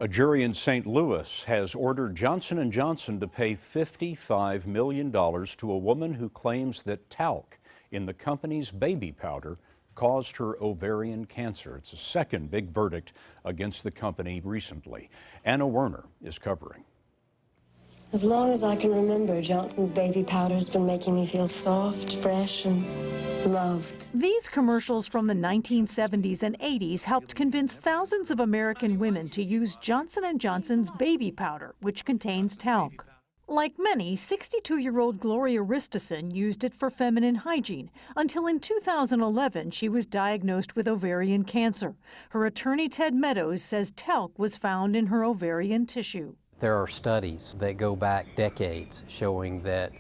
A jury in St. Louis has ordered Johnson & Johnson to pay $55 million to a woman who claims that talc in the company's baby powder caused her ovarian cancer. It's a second big verdict against the company recently. Anna Werner is covering. As long as I can remember, Johnson's baby powder's been making me feel soft, fresh, and loved. These commercials from the 1970s and 80s helped convince thousands of American women to use Johnson & Johnson's baby powder, which contains talc. Like many, 62-year-old Gloria Risteson used it for feminine hygiene until in 2011 she was diagnosed with ovarian cancer. Her attorney Ted Meadows says talc was found in her ovarian tissue. There are studies that go back decades showing that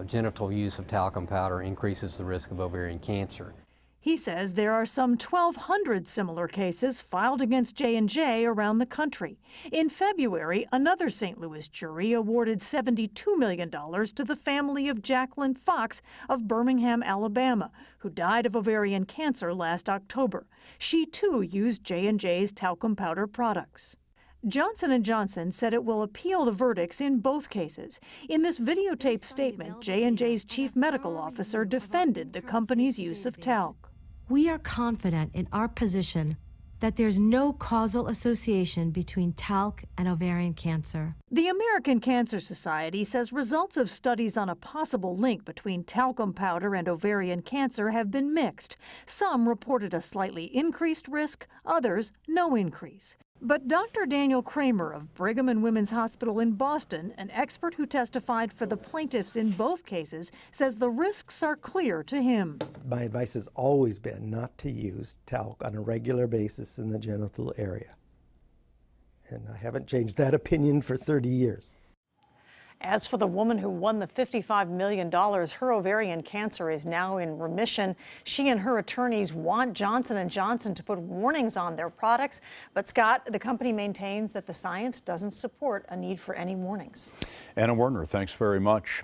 genital use of talcum powder increases the risk of ovarian cancer. He says there are some 1,200 similar cases filed against J&J around the country. In February, another St. Louis jury awarded $72 million to the family of Jacqueline Fox of Birmingham, Alabama, who died of ovarian cancer last October. She too used J&J's talcum powder products. Johnson & Johnson said it will appeal the verdicts in both cases. In this videotaped statement, J&J's chief medical officer defended the company's use of talc. We are confident in our position that there's no causal association between talc and ovarian cancer. The American Cancer Society says results of studies on a possible link between talcum powder and ovarian cancer have been mixed. Some reported a slightly increased risk, others no increase. But Dr. Daniel Kramer of Brigham and Women's Hospital in Boston, an expert who testified for the plaintiffs in both cases, says the risks are clear to him. My advice has always been not to use talc on a regular basis in the genital area. And I haven't changed that opinion for 30 years. As for the woman who won the $55 million, her ovarian cancer is now in remission. She and her attorneys want Johnson & Johnson to put warnings on their products. But Scott, the company maintains that the science doesn't support a need for any warnings. Anna Werner, thanks very much.